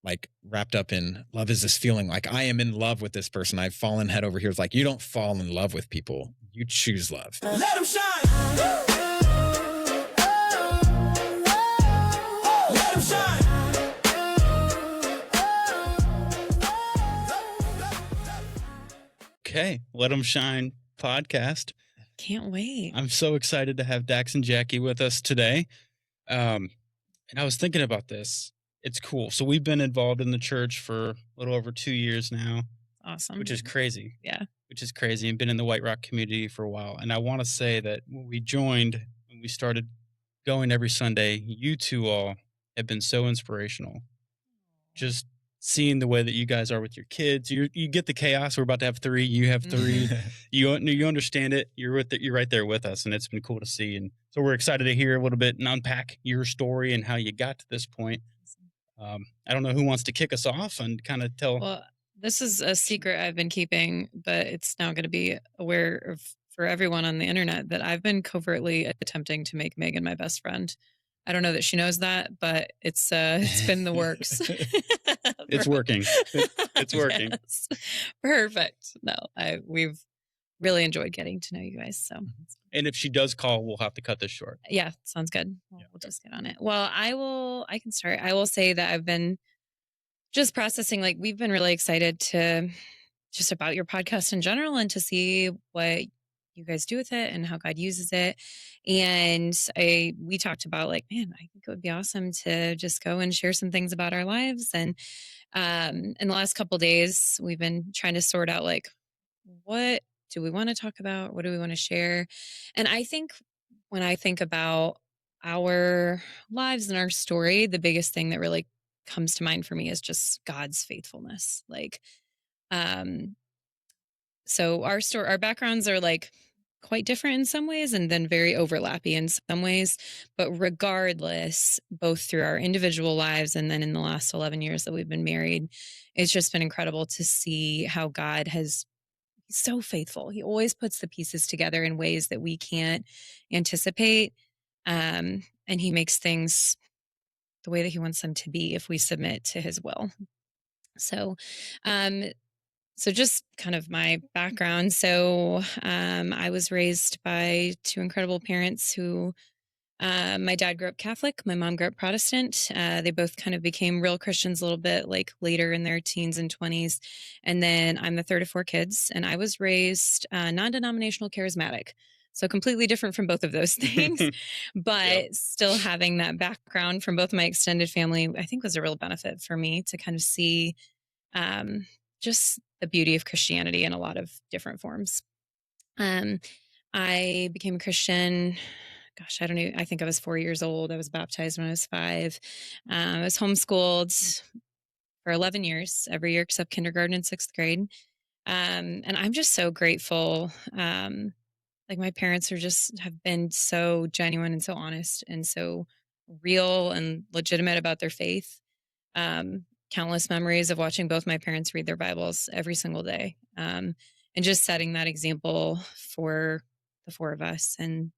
like wrapped up in love is this feeling like I am in love with this person. I've fallen head over heels. Like you don't fall in love with people. You choose love. Let them shine. Let them shine. Okay. Let them shine podcast. Can't wait. I'm so excited to have Dax and Jaki with us today. And I was thinking about this. It's cool. So we've been involved in the church for a little over 2 years now. Awesome. Which is crazy. Yeah. Which is crazy, and been in the White Rock community for a while. And I want to say that when we joined, when we started going every Sunday, you two all have been so inspirational. Just seeing the way that you guys are with your kids. You get the chaos. We're about to have 3. You have 3. You understand it. You're right there with us, and it's been cool to see. And so we're excited to hear a little bit and unpack your story and how you got to this point. I don't know who wants to kick us off and kind of tell. Well, this is a secret I've been keeping, but it's now going to be aware of for everyone on the internet that I've been covertly attempting to make Megan my best friend. I don't know that she knows that, but it's been the works. It's working. It's working. Yes. Perfect. No, we've really enjoyed getting to know you guys. So, and if she does call, we'll have to cut this short. Yeah, sounds good. We'll just get on it. Well, I can start. I will say that I've been just processing, like we've been really excited to just about your podcast in general and to see what you guys do with it and how God uses it. And we talked about like, man, I think it would be awesome to just go and share some things about our lives. And in the last couple of days, we've been trying to sort out like, what do we want to talk about? What do we want to share? And I think when I think about our lives and our story, the biggest thing that really comes to mind for me is just God's faithfulness. Like, so our backgrounds are like quite different in some ways and then very overlappy in some ways. But regardless, both through our individual lives and then in the last 11 years that we've been married, it's just been incredible to see how God he's so faithful. He always puts the pieces together in ways that we can't anticipate. And he makes things the way that he wants them to be if we submit to his will. So, so just kind of my background. So, I was raised by 2 incredible parents who, my dad grew up Catholic, my mom grew up Protestant. They both kind of became real Christians a little bit like later in their teens and 20s. And then I'm the third of 4 kids, and I was raised non-denominational charismatic. So completely different from both of those things, but still having that background from both my extended family, I think was a real benefit for me to kind of see just the beauty of Christianity in a lot of different forms. I became a Christian. Gosh, I don't know. I think I was 4 years old. I was baptized when I was 5. I was homeschooled for 11 years, every year except kindergarten and 6th grade. And I'm just so grateful. Like my parents have been so genuine and so honest and so real and legitimate about their faith. Countless memories of watching both my parents read their Bibles every single day. And just setting that example for the 4 of us and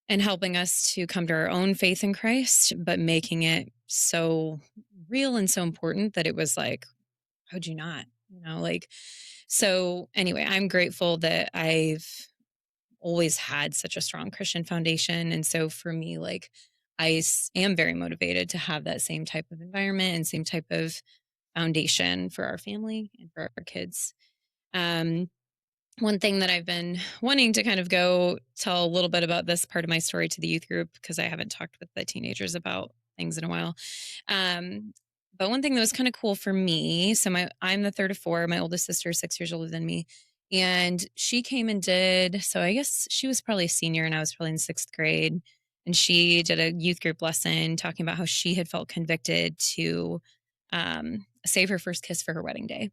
helping us to come to our own faith in Christ, but making it so real and so important that it was like, how'd you not? So anyway, I'm grateful that I've always had such a strong Christian foundation. And so for me, like I am very motivated to have that same type of environment and same type of foundation for our family and for our kids. One thing that I've been wanting to kind of go tell a little bit about this part of my story to the youth group, because I haven't talked with the teenagers about things in a while. But one thing that was kind of cool for me, so I'm the third of 4. My oldest sister is 6 years older than me. And she came and so I guess she was probably a senior and I was probably in 6th grade. And she did a youth group lesson talking about how she had felt convicted to save her first kiss for her wedding day.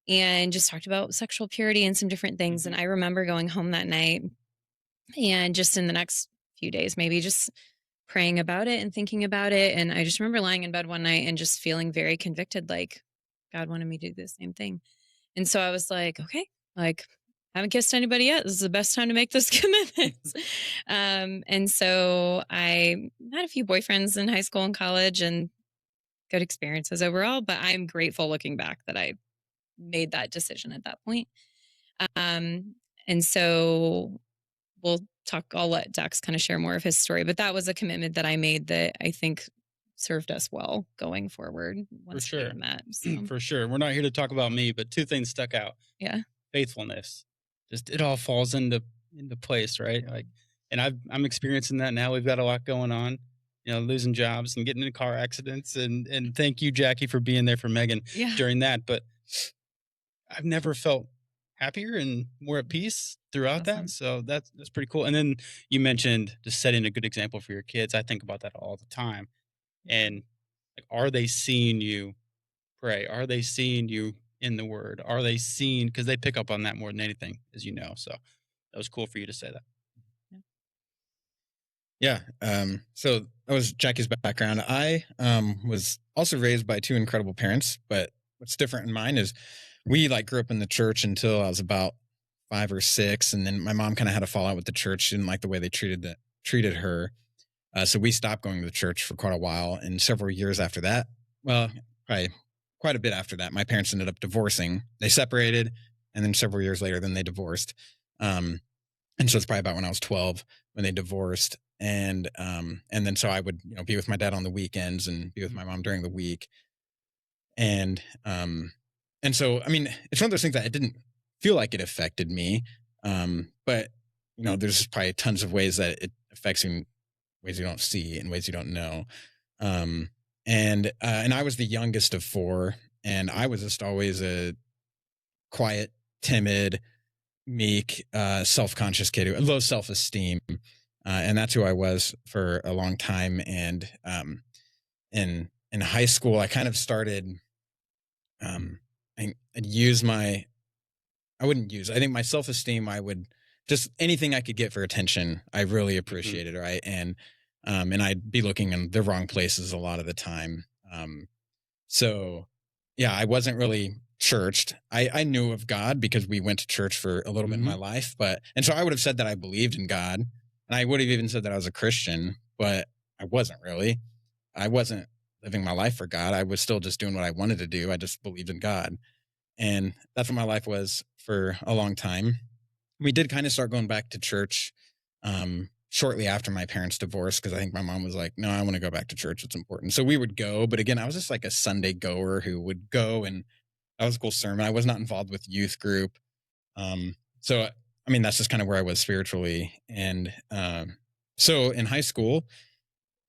And just talked about sexual purity and some different things. And I remember going home that night and just in the next few days, maybe just praying about it and thinking about it. And I just remember lying in bed one night and just feeling very convicted, like God wanted me to do the same thing. And so I was like, okay, like I haven't kissed anybody yet. This is the best time to make this commitment. And so I had a few boyfriends in high school and college and good experiences overall, but I'm grateful looking back that I made that decision at that point. And so we'll talk, I'll let Dax kind of share more of his story, but that was a commitment that I made that I think served us well going forward For once we sure. met. So, For sure. We're not here to talk about me, but two things stuck out. yeah. Faithfulness. Just it all falls into place, right? Like, and I'm experiencing that now. We've got a lot going on, losing jobs and getting into car accidents. And thank you, Jackie, for being there for Megan Yeah. during that. But I've never felt happier and more at peace throughout Awesome. that. So that's pretty cool. And then you mentioned just setting a good example for your kids. I think about that all the time. And like, are they seeing you pray? Are they seeing you in the word? Are they seeing, because they pick up on that more than anything, as you know. So that was cool for you to say that. Yeah. So that was Jackie's background. I was also raised by two incredible parents, but what's different in mine is we like grew up in the church until I was about 5 or 6, and then my mom kind of had a fallout with the church. She didn't like the way they treated her. So we stopped going to the church for quite a while, and several years after that, well, probably quite a bit after that, my parents ended up divorcing. They separated, and then several years later, then they divorced. And so it's probably about when I was 12 when they divorced. And then so I would be with my dad on the weekends and be with my mom during the week. And so I mean, it's one of those things that it didn't feel like it affected me. But there's probably tons of ways that it affects you in ways you don't see and ways you don't know. And I was the youngest of 4, and I was just always a quiet, timid, meek, self-conscious kid who had low self-esteem. And that's who I was for a long time. And in high school, I kind of started, I'd use I think my self-esteem, I would just anything I could get for attention, I really appreciated, right? And I'd be looking in the wrong places a lot of the time. So yeah, I wasn't really churched. I knew of God because we went to church for a little bit in my life, and so I would have said that I believed in God, and I would have even said that I was a Christian, but I wasn't really. I wasn't living my life for God. I was still just doing what I wanted to do. I just believed in God. And that's what my life was for a long time. We did kind of start going back to church shortly after my parents' divorce, because I think my mom was like, no, I want to go back to church. It's important. So we would go. But again, I was just like a Sunday goer who would go, and that was a cool sermon. I was not involved with youth group. So, I mean, that's just kind of where I was spiritually. And so in high school,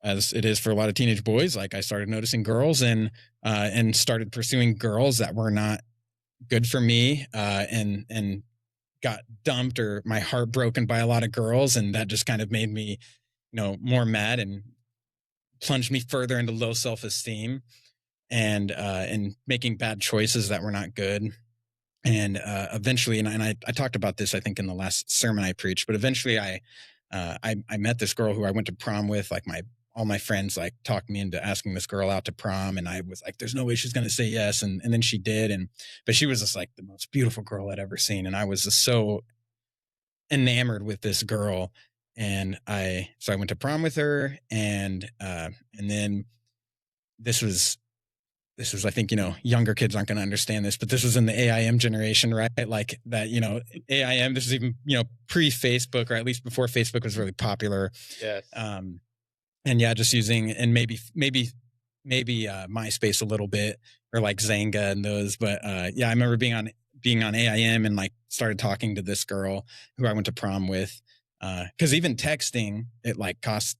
as it is for a lot of teenage boys, like I started noticing girls and started pursuing girls that were not good for me, and got dumped or my heart broken by a lot of girls. And that just kind of made me, more mad and plunged me further into low self-esteem and making bad choices that were not good. And eventually, and I talked about this, I think, in the last sermon I preached, but eventually I met this girl who I went to prom with. Like all my friends like talked me into asking this girl out to prom, and I was like, there's no way she's going to say yes. And then she did. But she was just like the most beautiful girl I'd ever seen. And I was just so enamored with this girl. And so I went to prom with her, and then this was, I think, younger kids aren't going to understand this, but this was in the AIM generation, right? Like that, AIM, this is even, pre-Facebook, or at least before Facebook was really popular. Yes. And yeah, just using, and maybe MySpace a little bit, or like Zanga and those. But yeah, I remember being on AIM and like started talking to this girl who I went to prom with. Because even texting, it like costs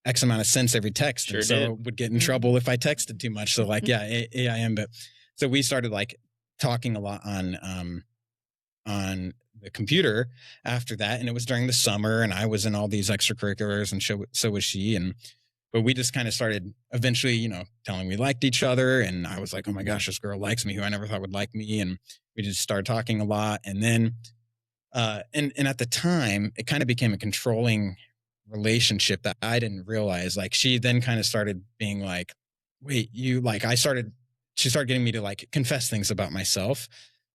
X amount of cents every text. Sure and so did. would get in trouble if I texted too much. So like, yeah, AIM. But so we started like talking a lot on the computer after that. And it was during the summer, and I was in all these extracurriculars, and so was she. But we just kind of started eventually, telling we liked each other. And I was like, oh my gosh, this girl likes me, who I never thought would like me. And we just started talking a lot. And then, and at the time, it kind of became a controlling relationship that I didn't realize. Like, she then kind of started being like, wait, you like, she started getting me to like confess things about myself.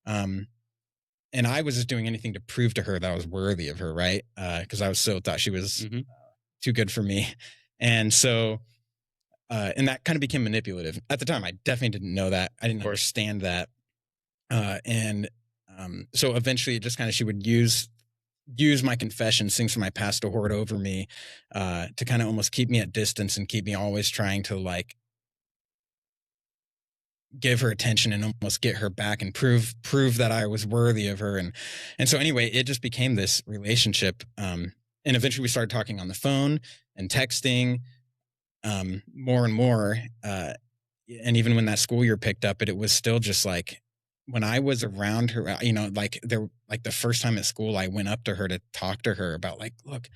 And I was just doing anything to prove to her that I was worthy of her. Right. Cause I thought she was too good for me. And so and that kind of became manipulative. At the time, I definitely didn't know that. I didn't understand that. And so eventually it just kind of, she would use my confessions, things from my past, to hoard over me, to kind of almost keep me at distance and keep me always trying to like give her attention and almost get her back and prove that I was worthy of her. And so anyway, it just became this relationship. And eventually we started talking on the phone and texting, more and more. And even when that school year picked up, it was still just like, when I was around her, like the first time at school, I went up to her to talk to her about like, look,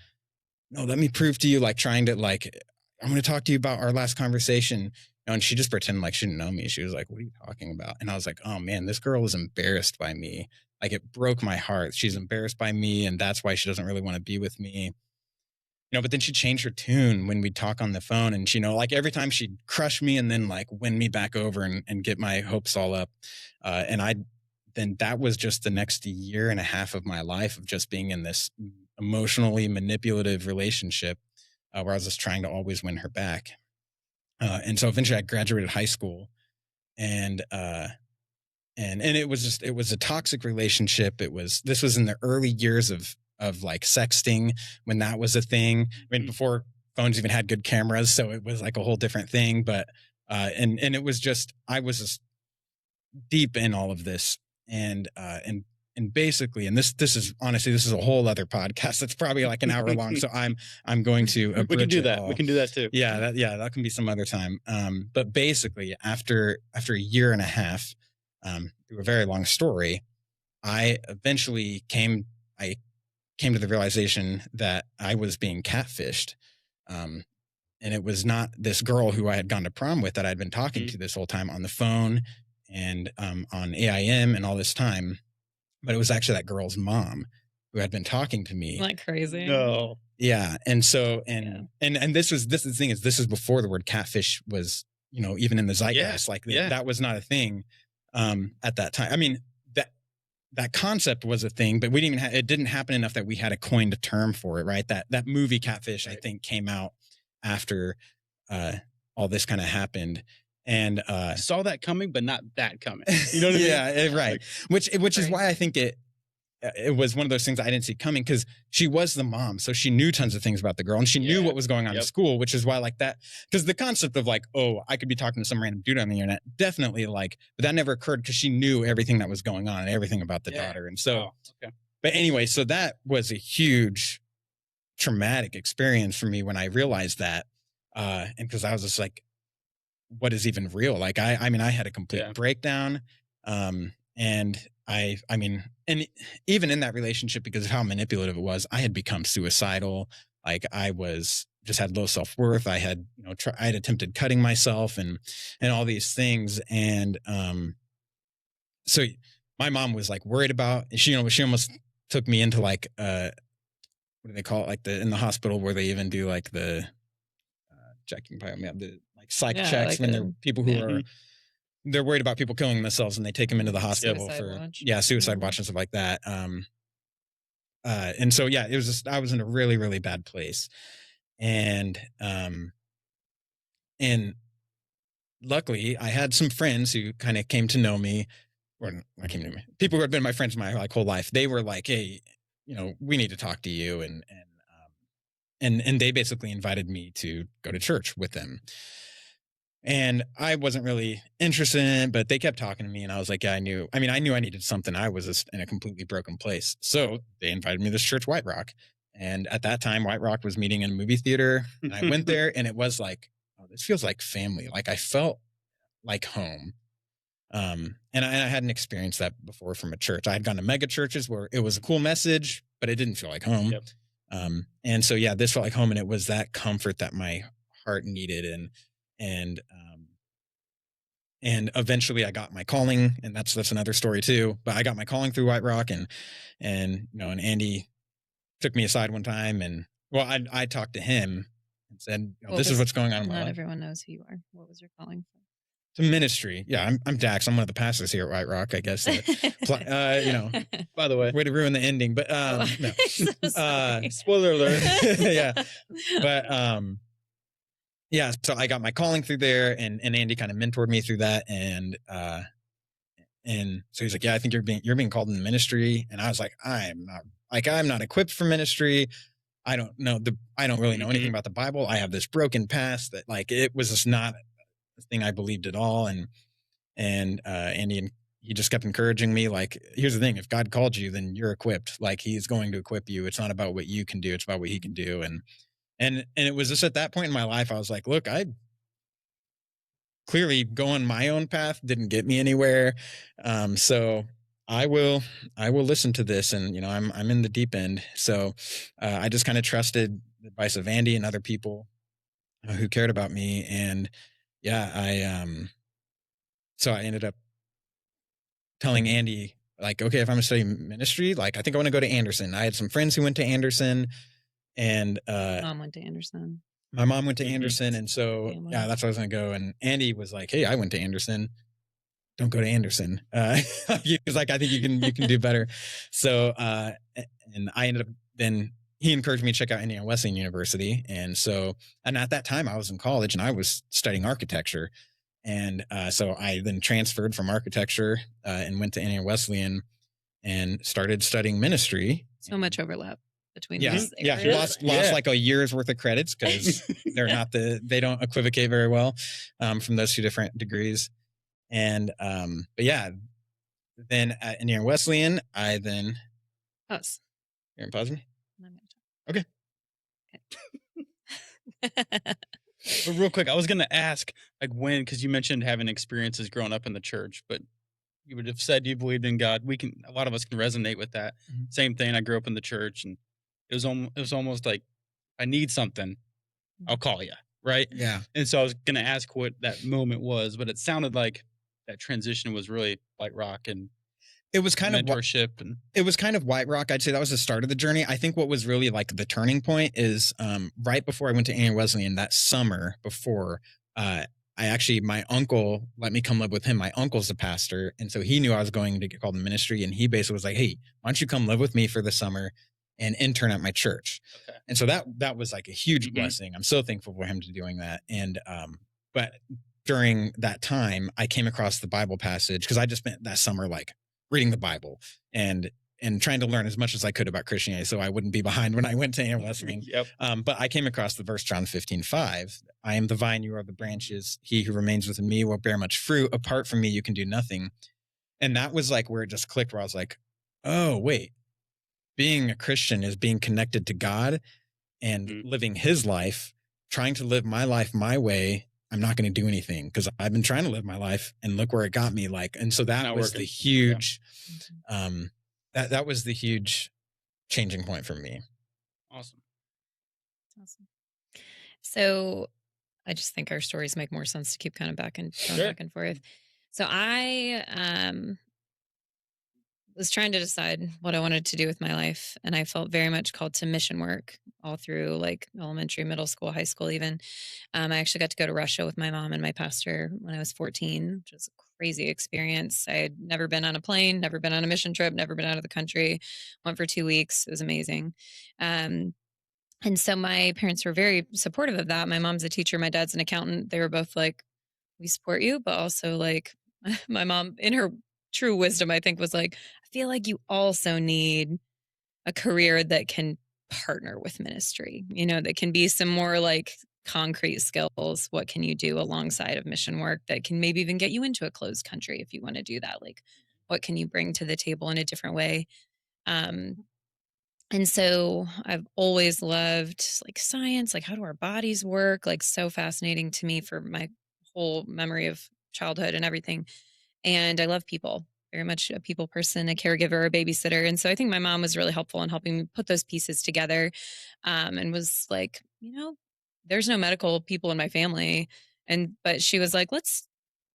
no, let me prove to you, like trying to like, I'm going to talk to you about our last conversation. And she just pretended like she didn't know me. She was like, what are you talking about? And I was like, oh man, this girl is embarrassed by me. Like, it broke my heart. She's embarrassed by me. And that's why she doesn't really want to be with me. But then she changed her tune when we'd talk on the phone. And she, like every time she'd crush me and then like win me back over and get my hopes all up. Then that was just the next year and a half of my life of just being in this emotionally manipulative relationship, where I was just trying to always win her back. And so eventually I graduated high school, and it was a toxic relationship. This was in the early years of like sexting, when that was a thing. I mean, before phones even had good cameras, so it was like a whole different thing. But and it was just, I was just deep in all of this, and basically, and this is honestly, this is a whole other podcast that's probably like an hour long. So I'm going to we can do that. all. We can do that too. Yeah, that can be some other time. But basically, after a year and a half, through a very long story, I eventually came to the realization that I was being catfished. And it was not this girl who I had gone to prom with that I'd been talking to this whole time on the phone and on AIM and all this time. But it was actually that girl's mom who had been talking to me. Like crazy. No. Yeah. And so, and this is the thing is, this is before the word catfish was, even in the zeitgeist. That was not a thing at that time. I mean, that concept was a thing, but it didn't happen enough that we had a coined term for it, right? That movie Catfish, right, I think, came out after all this kind of happened. And saw that coming, but not that coming. You know what I mean? Yeah, right. Which is why I think it was one of those things I didn't see coming, because she was the mom, so she knew tons of things about the girl, and she knew what was going on in school, which is why like that, because the concept of like, oh, I could be talking to some random dude on the internet, definitely, like, but that never occurred because she knew everything that was going on and everything about the daughter. And so, but anyway, so that was a huge traumatic experience for me when I realized that, and because I was just like, what is even real? Like, I mean, I had a complete breakdown, and I mean, and even in that relationship, because of how manipulative it was, I had become suicidal. Like, I was just had low self-worth. I had, I had attempted cutting myself and all these things. And, so my mom was like worried about, she almost took me into like, what do they call it? Like in the hospital where they even do like the, Jack, you can probably have the like psych checks, like when there are people who are, they're worried about people killing themselves and they take them into the hospital suicide watch and stuff like that. And so, it was just, I was in a really, really bad place. And luckily I had some friends who kind of came to know me, or not came to me, people who had been my friends my like whole life. They were like, hey, we need to talk to you. And they basically invited me to go to church with them. And I wasn't really interested in it, but they kept talking to me, and I was like, I knew I needed something. I was just in a completely broken place. So they invited me to this church, White Rock. And at that time, White Rock was meeting in a movie theater. And I went there, and it was like, oh, this feels like family. Like, I felt like home. And I hadn't experienced that before from a church. I had gone to mega churches where it was a cool message, but it didn't feel like home. And so, this felt like home, and it was that comfort that my heart needed. And eventually I got my calling, and that's another story too. But I got my calling through White Rock, and Andy took me aside one time, and I talked to him and said, this is what's going on in my life. Not everyone knows who you are. What was your calling for? To ministry. Yeah, I'm Dax. I'm one of the pastors here at White Rock, I guess. By the way, way to ruin the ending, but no. So spoiler alert. Yeah. But yeah, so I got my calling through there, and Andy kind of mentored me through that, and so he's like, yeah, I think you're being called in ministry, and I was like, I'm not equipped for ministry. I don't really know anything Mhm. about the Bible. I have this broken past that like it was just not a thing I believed at all, and Andy and he just kept encouraging me like, here's the thing, if God called you, then you're equipped. Like he's going to equip you. It's not about what you can do, it's about what he can do. And it was just at that point in my life I was like, look, I clearly going my own path didn't get me anywhere. So I will I will listen to this, and I'm in the deep end. So I just kind of trusted the advice of Andy and other people who cared about me, and yeah, I ended up telling Andy like, okay, if I'm gonna study ministry, like I think I want to go to Anderson. I had some friends who went to Anderson, and Mom went to Anderson. my mom went to Mhm. Anderson, and so Family. yeah, that's where I was gonna go. And Andy was like, hey, I went to Anderson, don't go to Anderson. He was like, I think you can do better. So and I ended up then he encouraged me to check out Indiana Wesleyan University. And at that time I was in college and I was studying architecture. And so I then transferred from architecture and went to Indiana Wesleyan and started studying ministry. So much overlap between Yeah, those yeah. areas. Lost like a year's worth of credits because they don't equivocate very well from those two different degrees. And but yeah, then at Indiana Wesleyan, I then Us. you're gonna pause me. I'm Okay. gonna talk. But real quick, I was gonna ask, like, when, because you mentioned having experiences growing up in the church, but you would have said you believed in God. A lot of us can resonate with that. Mhm. Same thing. I grew up in the church, and it was almost like, I need something, I'll call you, right? Yeah. And so I was gonna ask what that moment was, but it sounded like that transition was really White Rock and It was kind of mentorship and it was kind of White Rock. I'd say that was the start of the journey. I think what was really like the turning point is right before I went to Indiana Wesleyan that summer before I actually my uncle let me come live with him. My uncle's a pastor, and so he knew I was going to get called in ministry, and he basically was like, "Hey, why don't you come live with me for the summer and intern at my church?" okay. And so that was like a huge Mhm. blessing. I'm so thankful for him to doing that. And but during that time, I came across the Bible passage because I just spent that summer like reading the Bible and trying to learn as much as I could about Christianity so I wouldn't be behind when I went to Indiana Wesleyan. Yep. But I came across the verse John 15:5. I am the vine, you are the branches. He who remains within me will bear much fruit. Apart from me, you can do nothing. And that was like where it just clicked, where I was like, oh, wait, being a Christian is being connected to God and Mhm. living his life, trying to live my life my way. I'm not going to do anything because I've been trying to live my life and look where it got me. Like, and so that Not was the working. Yeah. huge, that was the huge changing point for me. Awesome. Awesome. So I just think our stories make more sense to keep kind of going Sure. back and forth. So I was trying to decide what I wanted to do with my life, and I felt very much called to mission work all through like elementary, middle school, high school, even. I actually got to go to Russia with my mom and my pastor when I was 14, which was a crazy experience. I had never been on a plane, never been on a mission trip, never been out of the country. Went for 2 weeks. It was amazing. Um, and so my parents were very supportive of that. My mom's a teacher, my dad's an accountant. They were both like, we support you, but also like my mom, in her true wisdom, I think, was like, I feel like you also need a career that can partner with ministry, that can be some more like concrete skills. What can you do alongside of mission work that can maybe even get you into a closed country if you want to do that? Like, what can you bring to the table in a different way? Um, and so I've always loved like science, like how do our bodies work? Like so fascinating to me for my whole memory of childhood and everything. And I love people, very much a people person, a caregiver, a babysitter. And so I think my mom was really helpful in helping me put those pieces together, and was like, there's no medical people in my family. But she was like, let's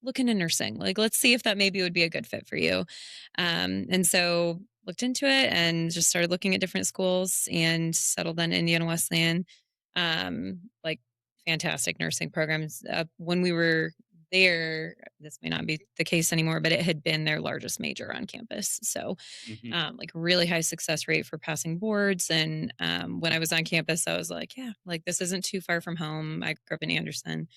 look into nursing. Like, let's see if that maybe would be a good fit for you. And so looked into it and just started looking at different schools and settled on Indiana Wesleyan. Like fantastic nursing programs. When we were this may not be the case anymore, but it had been their largest major on campus. So, Mhm. like really high success rate for passing boards. And when I was on campus, I was like, yeah, like this isn't too far from home. I grew up in Anderson,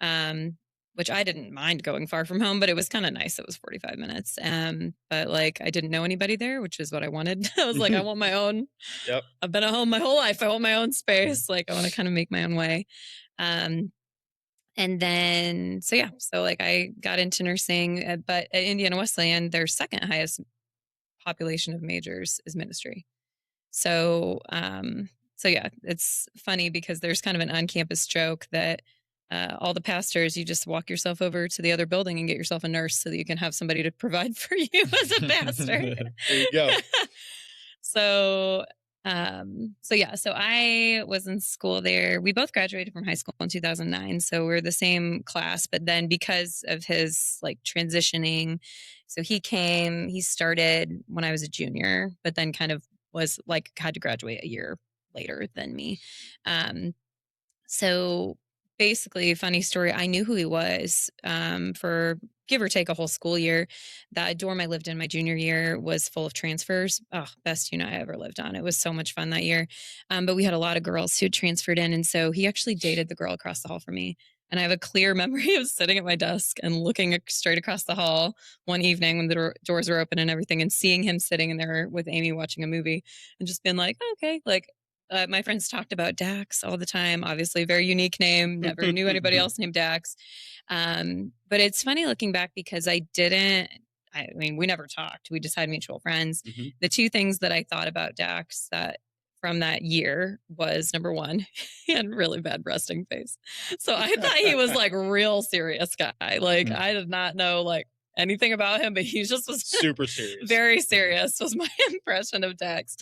um, which I didn't mind going far from home, but it was kind of nice. It was 45 minutes. But like I didn't know anybody there, which is what I wanted. I was like, I want my own. Yep. I've been at home my whole life. I want my own space. Like I want to kind of make my own way. Um, and then, so yeah, so like I got into nursing, but at Indiana Wesleyan, their second highest population of majors is ministry. So, so yeah, it's funny because there's kind of an on-campus joke that all the pastors, you just walk yourself over to the other building and get yourself a nurse so that you can have somebody to provide for you as a pastor. There you go. So, so yeah, so I was in school there. We both graduated from high school in 2009, so we're the same class. But then because of his like transitioning, so he started when I was a junior, but then kind of was like had to graduate a year later than me. Um, so basically, funny story, I knew who he was for give or take a whole school year. That dorm I lived in my junior year was full of transfers. Oh, best unit I ever lived on. It was so much fun that year. But we had a lot of girls who had transferred in. And so he actually dated the girl across the hall from me. And I have a clear memory of sitting at my desk and looking straight across the hall one evening when the doors were open and everything, and seeing him sitting in there with Amy watching a movie and just being like, "Oh, okay, like my friends talked about Dax all the time. Obviously, very unique name. Never knew anybody else named Dax. But it's funny looking back because I didn't. I mean, we never talked. We just had mutual friends. Mhm. The two things that I thought about Dax that from that year was number one, he had really bad resting face. So I thought he was like real serious guy. Like I did not know like anything about him, but he just was Super serious. very serious was my impression of Dax.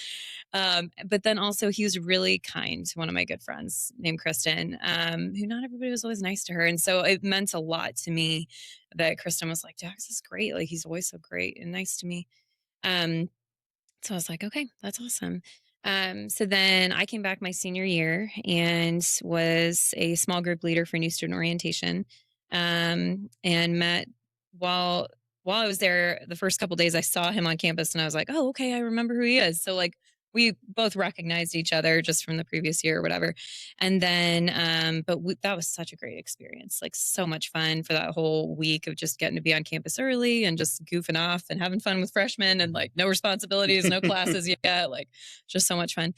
But then also he was really kind to one of my good friends named Kristen, who not everybody was always nice to her. And so it meant a lot to me that Kristen was like, Dax is great. Like he's always so great and nice to me. Um, so I was like, okay, that's awesome. So then I came back my senior year and was a small group leader for new student orientation. And met while while I was there the first couple days, I saw him on campus and I was like, oh, okay, I remember who he is. So like we both recognized each other just from the previous year or whatever. And then, that was such a great experience, like so much fun for that whole week of just getting to be on campus early and just goofing off and having fun with freshmen and like no responsibilities, no classes yet, like just so much fun.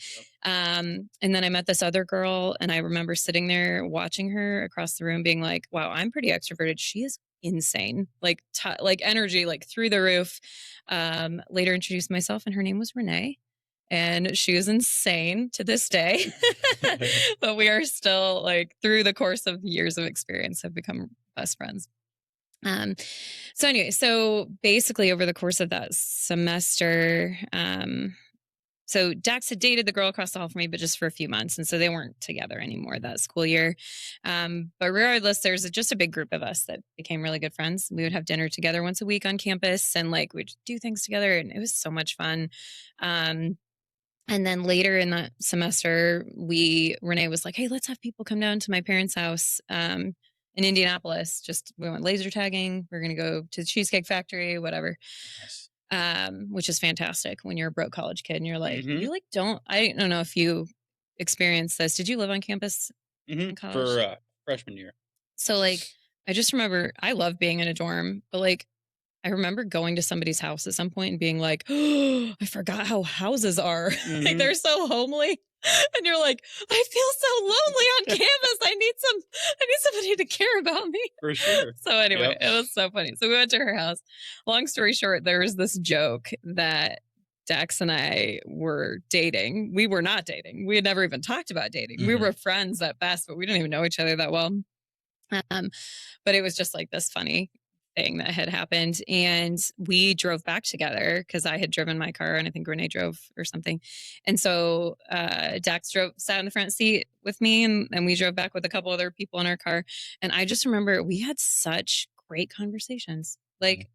And then I met this other girl and I remember sitting there watching her across the room being like, wow, I'm pretty extroverted. She is insane, like, like energy, like through the roof. Later introduced myself and her name was Renee and she was insane to this day. But we are still like through the course of years of experience have become best friends. Um, so anyway, so basically over the course of that semester, so Dax had dated the girl across the hall from me, but just for a few months. And so they weren't together anymore that school year. But regardless, there's just a big group of us that became really good friends. We would have dinner together once a week on campus and like we'd do things together. And it was so much fun. And then later in that semester, Renee was like, hey, let's have people come down to my parents' house in Indianapolis. Just we went laser tagging. We're going to go to the Cheesecake Factory, whatever. Nice. Which is fantastic when you're a broke college kid and you're like, Mhm. you like I don't know if you experienced this. Did you live on campus in college? For freshman year. So like, I just remember I love being in a dorm, but like I remember going to somebody's house at some point and being like, oh, I forgot how houses are. Like Mhm. they're so homely. And you're like, I feel so lonely on campus. I need somebody to care about me. For sure. So anyway, Yep. it was so funny. So we went to her house. Long story short, there was this joke that Dax and I were dating. We were not dating. We had never even talked about dating. We Mhm. were friends at best, but we didn't even know each other that well. Um, but it was just like this funny thing that had happened. And we drove back together because I had driven my car and I think Renee drove or something. And so Dax sat in the front seat with me and we drove back with a couple other people in our car. And I just remember we had such great conversations, like,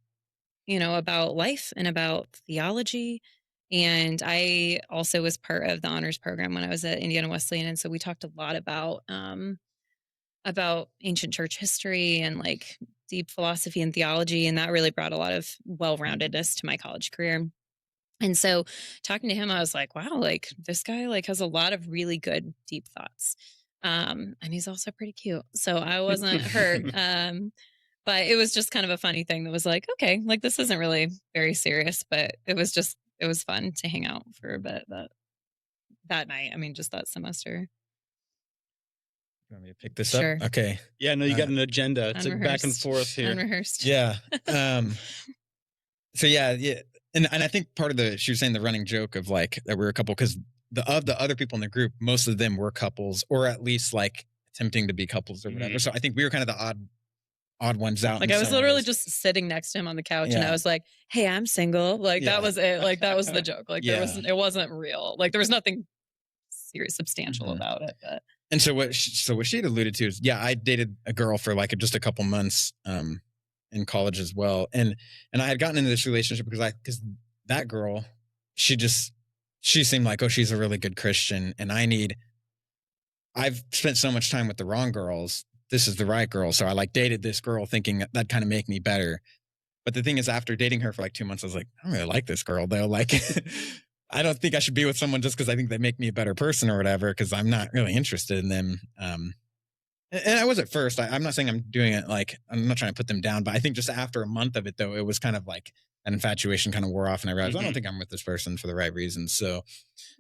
about life and about theology. And I also was part of the honors program when I was at Indiana Wesleyan. And so we talked a lot about ancient church history and like deep philosophy and theology, and that really brought a lot of well-roundedness to my college career. And so talking to him, I was like, wow, like this guy like has a lot of really good deep thoughts. And he's also pretty cute. So I wasn't hurt. But it was just kind of a funny thing that was like, okay, like this isn't really very serious, but it was fun to hang out for a bit that night. I mean, just that semester. You want me to pick this Sure. up? Okay. Yeah, no, you got an agenda. It's like back and Unrehearsed. forth here. Unrehearsed. Yeah. So yeah. And I think part of she was saying the running joke of like that we're a couple because of the other people in the group, most of them were couples or at least like attempting to be couples or whatever. So I think we were kind of the odd ones out. Like I was literally just sitting next to him on the couch and I was like, hey, I'm single. Like that was it. Like that was the joke. Like it wasn't real. Like there was nothing serious, substantial about it. But and so what she had alluded to is, I dated a girl for like just a couple months in college as well. And I had gotten into this relationship because that girl, she seemed like, oh, she's a really good Christian. And I've spent so much time with the wrong girls. This is the right girl. So I like dated this girl thinking that kind of make me better. But the thing is, after dating her for like 2 months, I was like, I don't really like this girl though. Like, I don't think I should be with someone just because I think they make me a better person or whatever, because I'm not really interested in them. And I was at first. I'm not saying I'm doing it like, I'm not trying to put them down, but I think just after a month of it though, it was kind of like an infatuation kind of wore off and I realized I don't think I'm with this person for the right reasons. So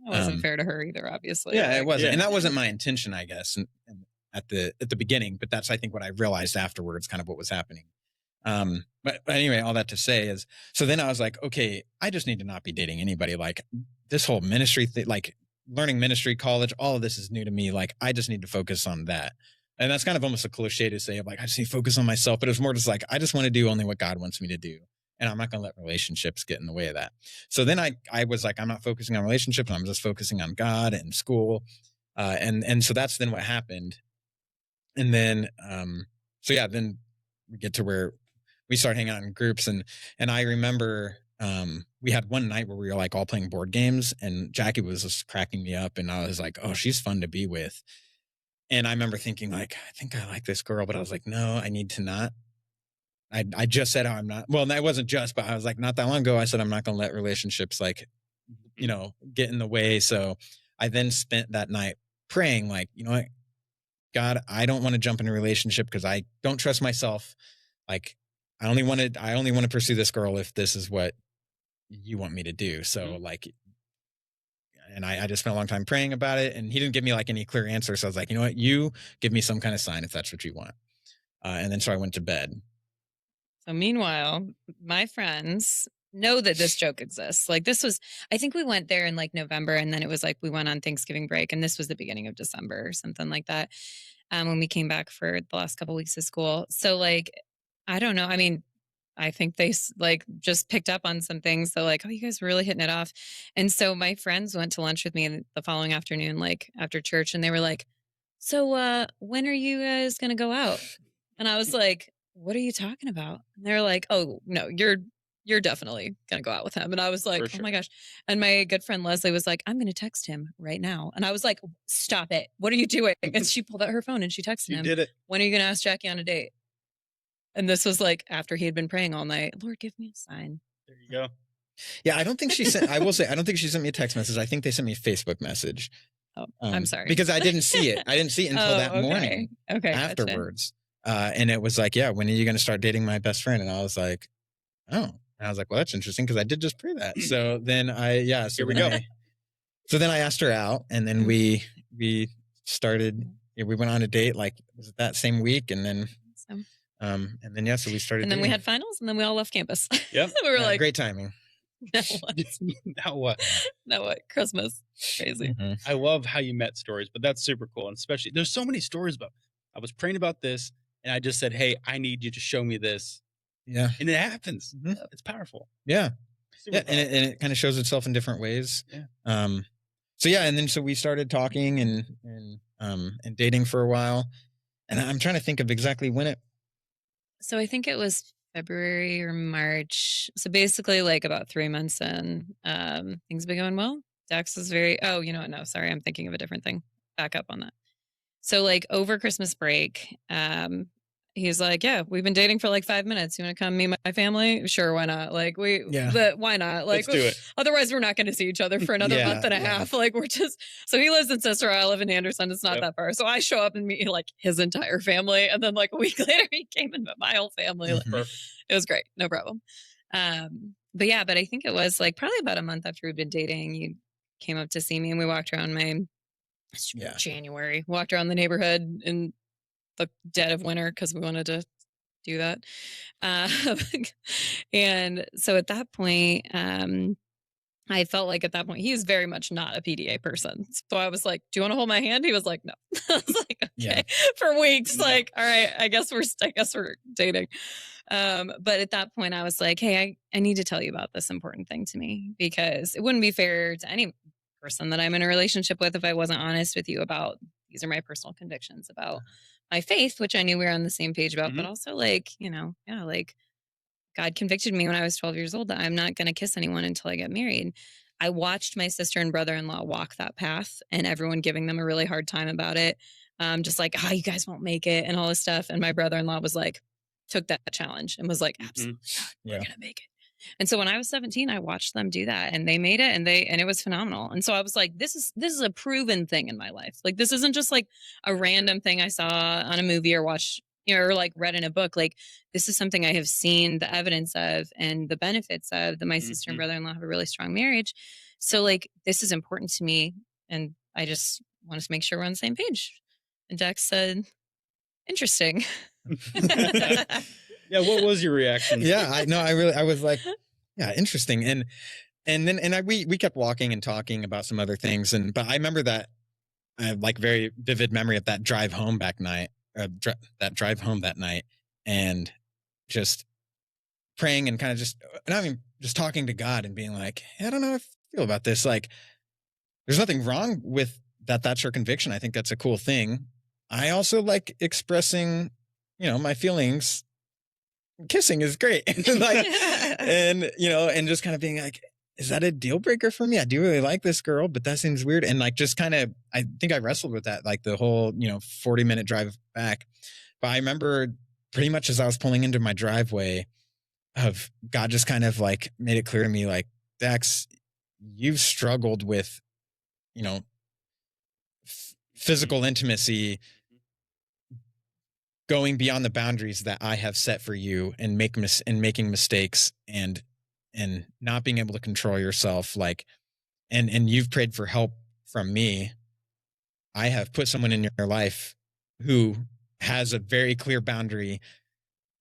it wasn't fair to her either, obviously. Yeah, it wasn't. And that wasn't my intention, I guess, and at the beginning, but that's, I think, what I realized afterwards, kind of what was happening. But anyway, all that to say is, so then I was like, okay, I just need to not be dating anybody. Like this whole ministry thing, like learning ministry, college, all of this is new to me. Like I just need to focus on that. And that's kind of almost a cliche to say, like, I just need to focus on myself. But it was more just like, I just want to do only what God wants me to do. And I'm not going to let relationships get in the way of that. So then I was like, I'm not focusing on relationships. I'm just focusing on God and school. And so that's then what happened. And then, then we get to where we start hanging out in groups. And I remember we had one night where we were like all playing board games and Jackie was just cracking me up. And I was like, oh, she's fun to be with. And I remember thinking like, I think I like this girl, but I was like, no, I need to not. I just said how I'm not. Well, that wasn't just, but I was like, not that long ago, I said, I'm not going to let relationships like, get in the way. So I then spent that night praying like, you know what, God, I don't want to jump in a relationship because I don't trust myself. Like I only want to pursue this girl if this is what you want me to do. So like, and I just spent a long time praying about it and he didn't give me like any clear answer. So I was like, you know what, you give me some kind of sign if that's what you want. And then so I went to bed. So meanwhile, my friends know that this joke exists. Like I think we went there in like November and then it was like we went on Thanksgiving break and this was the beginning of December or something like that. When we came back for the last couple weeks of school. So like, I don't know. I mean, I think they like just picked up on some things. So like, oh, you guys were really hitting it off. And so my friends went to lunch with me the following afternoon, like after church, and they were like, so when are you guys going to go out? And I was like, what are you talking about? And they're like, oh no, you're definitely going to go out with him. And I was like, oh my gosh. And my good friend Leslie was like, I'm going to text him right now. And I was like, stop it. What are you doing? And she pulled out her phone and she texted him. Did it. When are you going to ask Jackie on a date? And this was like after he had been praying all night. Lord, give me a sign. There you go. Yeah, I don't think she sent. I will say, I don't think she sent me a text message. I think they sent me a Facebook message. Oh, I'm sorry. Because I didn't see it. I didn't see it until that morning. Okay. Afterwards, and it was like, yeah, when are you going to start dating my best friend? And I was like, oh. And I was like, well, that's interesting because I did just pray that. So then Here we go. So then I asked her out, and then we started. Yeah, we went on a date. Like was it that same week, and then. So we started. And then we had finals, and then we all left campus. Yep. We were like, great timing. Now what? Now what? Christmas. Crazy. Mm-hmm. I love how you met stories, but that's super cool. And especially, there's so many stories about, I was praying about this, and I just said, hey, I need you to show me this. Yeah. And it happens. Mm-hmm. It's powerful. Yeah. Super powerful. And it kind of shows itself in different ways. Yeah. So we started talking and dating for a while. And I'm trying to think of exactly when it. So I think it was February or March. So basically like about 3 months in, things been going well. Dax was no, sorry. I'm thinking of a different thing. Back up on that. So like over Christmas break, he's like, yeah, we've been dating for like 5 minutes. You want to come meet my family? Sure, why not? Like why not? Like, Let's do it. otherwise we're not going to see each other for another month and a half. Like we're just, so he lives in Cicero, I live in Anderson. It's not that far. So I show up and meet like his entire family. And then like a week later he came and met my whole family. Like, it was great. No problem. But I think it was like probably about a month after we'd been dating, you came up to see me and we walked around January, walked around the neighborhood in the dead of winter because we wanted to do that. And so at that point, I felt like at that point, he was very much not a PDA person. So I was like, do you want to hold my hand? He was like, no. I was like, okay, for weeks, like, all right, I guess we're dating. But at that point I was like, hey, I need to tell you about this important thing to me, because it wouldn't be fair to any person that I'm in a relationship with if I wasn't honest with you about, these are my personal convictions about my faith, which I knew we were on the same page about, but also like, like God convicted me when I was 12 years old that I'm not going to kiss anyone until I get married. I watched my sister and brother-in-law walk that path and everyone giving them a really hard time about it. Just like, you guys won't make it and all this stuff. And my brother-in-law was like, took that challenge and was like, absolutely, we're going to make it. And so when I was 17, I watched them do that and they made it and it was phenomenal. And so I was like, this is a proven thing in my life. Like, this isn't just like a random thing I saw on a movie or watched, or like read in a book. Like, this is something I have seen the evidence of and the benefits of, that my sister and brother-in-law have a really strong marriage. So like, this is important to me. And I just wanted to make sure we're on the same page. And Dax said, interesting. Yeah, what was your reaction? I was like, yeah, interesting. We kept walking and talking about some other things. But I remember that I have like very vivid memory of that drive home that night, and just praying and kind of just talking to God and being like, hey, I don't know how I feel about this. Like, there's nothing wrong with that. That's your conviction. I think that's a cool thing. I also like expressing, my feelings. Kissing is great. Like, and just kind of being like, is that a deal breaker for me? I do really like this girl, but that seems weird. And like, just kind of, I think I wrestled with that, like the whole, 40-minute drive back. But I remember pretty much as I was pulling into my driveway, of God just kind of like made it clear to me, like, Dax, you've struggled with, physical intimacy, going beyond the boundaries that I have set for you, and making mistakes and not being able to control yourself. Like, and you've prayed for help from me. I have put someone in your life who has a very clear boundary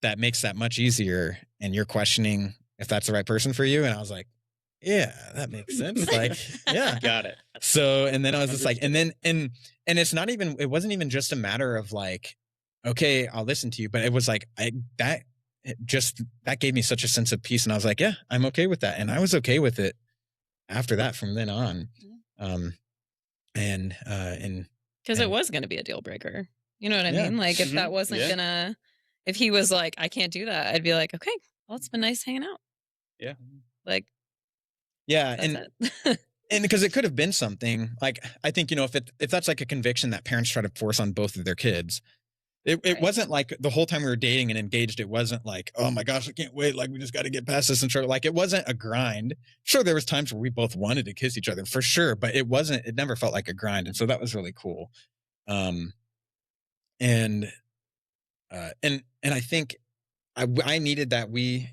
that makes that much easier. And you're questioning if that's the right person for you. And I was like, yeah, that makes sense. Like, yeah, got it. So, and then I was just like, and it wasn't even just a matter of like, okay, I'll listen to you. But it was like, that gave me such a sense of peace. And I was like, yeah, I'm okay with that. And I was okay with it after that from then on. Because it was going to be a deal breaker. You know what I mean? Like, if that wasn't gonna, if he was like, I can't do that, I'd be like, okay, well, it's been nice hanging out. Yeah. Like, yeah. And because it could have been something like, I think, if that's like a conviction that parents try to force on both of their kids, it wasn't like the whole time we were dating and engaged, it wasn't like, oh my gosh, I can't wait. Like, we just got to get past this and try. Like, it wasn't a grind. Sure, there was times where we both wanted to kiss each other for sure, but it never felt like a grind. And so that was really cool. And I think I needed that. We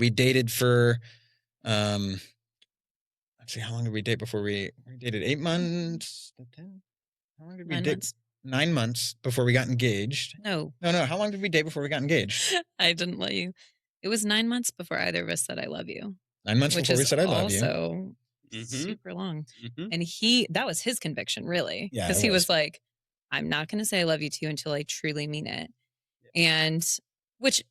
dated for, let's see, how long did we date before we dated? 8 months? 10? How long did we date? 9 months before we got engaged. No. How long did we date before we got engaged? I didn't let you. It was 9 months before either of us said I love you. 9 months before we said I love you. Also super long. And that was his conviction, really. Yeah. Because he was like, I'm not going to say I love you to you until I truly mean it. And which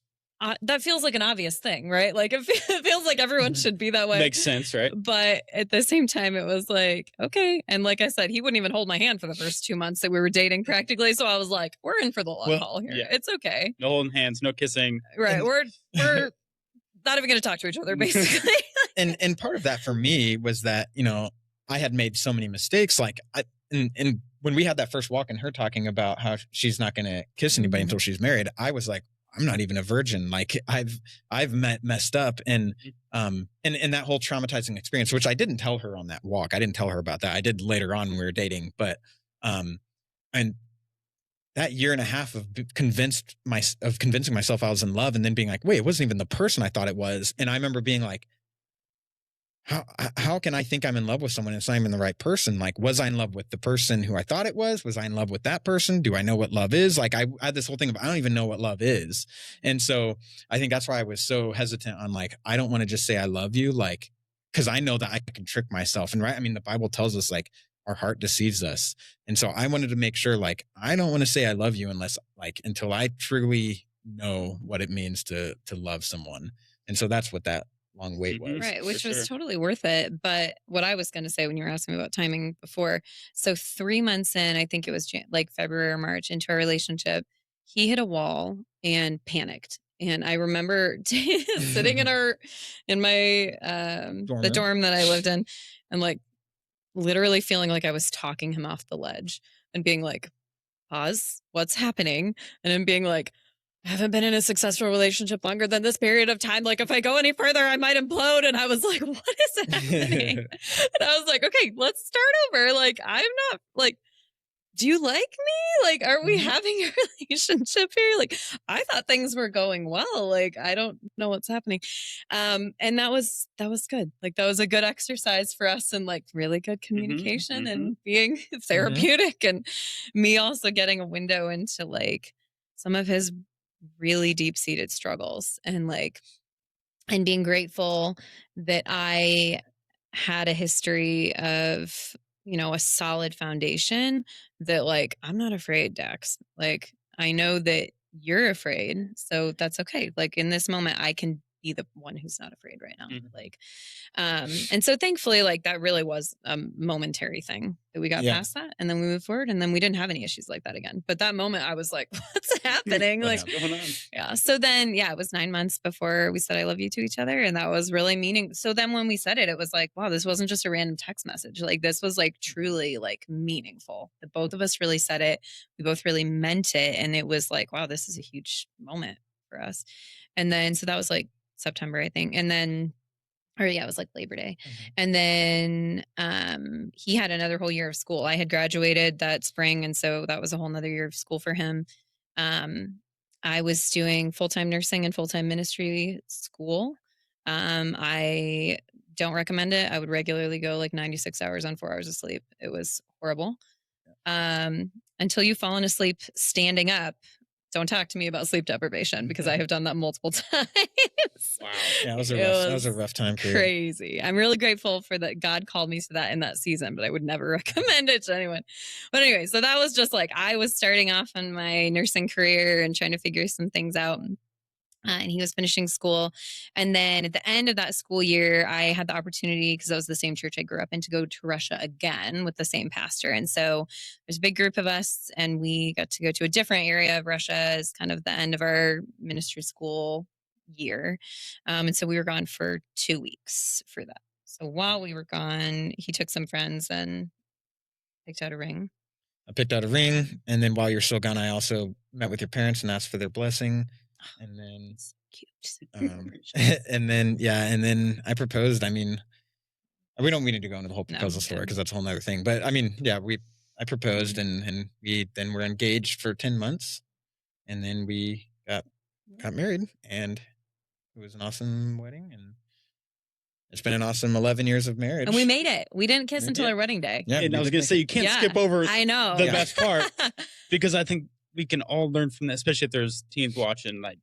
that feels like an obvious thing, right? Like, it feels like everyone should be that way. Makes sense, right? But at the same time, it was like, okay. And like I said, he wouldn't even hold my hand for the first 2 months that we were dating practically. So I was like, we're in for the long haul here. Yeah. It's okay. No holding hands, no kissing. Right. We're not even going to talk to each other, basically. and part of that for me was that, I had made so many mistakes. Like, and when we had that first walk and her talking about how she's not going to kiss anybody until she's married, I was like, I'm not even a virgin. Like I've messed up and that whole traumatizing experience, which I didn't tell her on that walk. I didn't tell her about that. I did later on when we were dating, but and that year and a half of convincing myself I was in love and then being like, wait, it wasn't even the person I thought it was. And I remember being like, how can I think I'm in love with someone and it's not even the right person? Like, was I in love with the person who I thought it was? Was I in love with that person? Do I know what love is? Like, I had this whole thing of, I don't even know what love is. And so I think that's why I was so hesitant on like, I don't want to just say I love you. Like, cause I know that I can trick myself. And right. I mean, the Bible tells us like our heart deceives us. And so I wanted to make sure, like, I don't want to say I love you unless like, until I truly know what it means to love someone. And so that's what that long wait was. Right, which was totally worth it. But what I was going to say when you were asking me about timing before, so 3 months in, I think it was like February or March into our relationship, he hit a wall and panicked. And I remember sitting in my the dorm that I lived in, and like literally feeling like I was talking him off the ledge and being like, pause, what's happening? And then being like, I haven't been in a successful relationship longer than this period of time. Like, if I go any further, I might implode. And I was like, what is happening? And I was like, okay, let's start over. Like, I'm not like, do you like me? Like, are we having a relationship here? Like, I thought things were going well. Like, I don't know what's happening. And that was good. Like, that was a good exercise for us and like really good communication and being therapeutic and me also getting a window into like some of his really deep-seated struggles and like and being grateful that I had a history of a solid foundation that like I'm not afraid, Dax. Like I know that you're afraid, so that's okay. Like in this moment I can be the one who's not afraid right now. Like and so thankfully like that really was a momentary thing that we got past that and then we moved forward and then we didn't have any issues like that again. But that moment I was like, what's happening? Like What's going on? yeah. So then it was 9 months before we said I love you to each other. And that was really meaning. So then when we said it, it was like, wow, this wasn't just a random text message. Like this was like truly like meaningful. That both of us really said it. We both really meant it. And it was like, wow, this is a huge moment for us. And then so that was like September, I think. And then it was like Labor Day. And then he had another whole year of school. I had graduated that spring. And so that was a whole nother year of school for him. I was doing full-time nursing and full-time ministry school. I don't recommend it. I would regularly go like 96 hours on 4 hours of sleep. It was horrible. Until you've fallen asleep standing up, don't talk to me about sleep deprivation because I have done that multiple times. Wow. Yeah, that was a rough time period. Crazy. I'm really grateful for that God called me to that in that season, but I would never recommend it to anyone. But anyway, so that was just like I was starting off in my nursing career and trying to figure some things out. And he was finishing school. And then at the end of that school year, I had the opportunity, because that was the same church I grew up in, to go to Russia again with the same pastor. And so there's a big group of us, and we got to go to a different area of Russia as kind of the end of our ministry school year. And so we were gone for 2 weeks for that. So while we were gone, he took some friends and picked out a ring. I picked out a ring. And then while you're still gone, I also met with your parents and asked for their blessing. And then and then I proposed. I mean, we don't need to go into the whole proposal story because that's a whole nother thing. But I mean, I proposed and we then were engaged for 10 months and then we got married, and it was an awesome wedding, and it's been an awesome 11 years of marriage. And we made it. We didn't kiss until our wedding day. Yeah, and I was going to say, you can't skip over I know. the best part, because I think we can all learn from that, especially if there's teens watching. Like,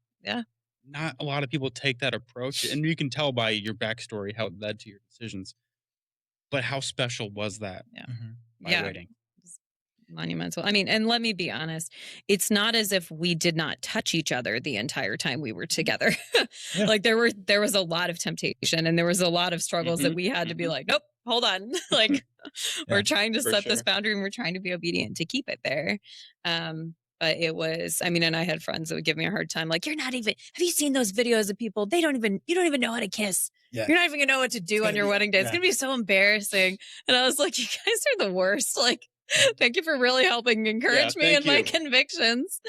not a lot of people take that approach, and you can tell by your backstory how it led to your decisions. But how special was that? By waiting? Monumental. I mean, and let me be honest, it's not as if we did not touch each other the entire time we were together. Like there was a lot of temptation, and there was a lot of struggles that we had to be like, nope, hold on. Like we're trying to set this boundary, and we're trying to be obedient to keep it there. But it was, I mean, and I had friends that would give me a hard time. Like, have you seen those videos of people? You don't even know how to kiss. Yeah. You're not even gonna know what to do on your wedding day. It's gonna be so embarrassing. And I was like, you guys are the worst. Like, Thank you for really helping encourage me in thank my you. convictions.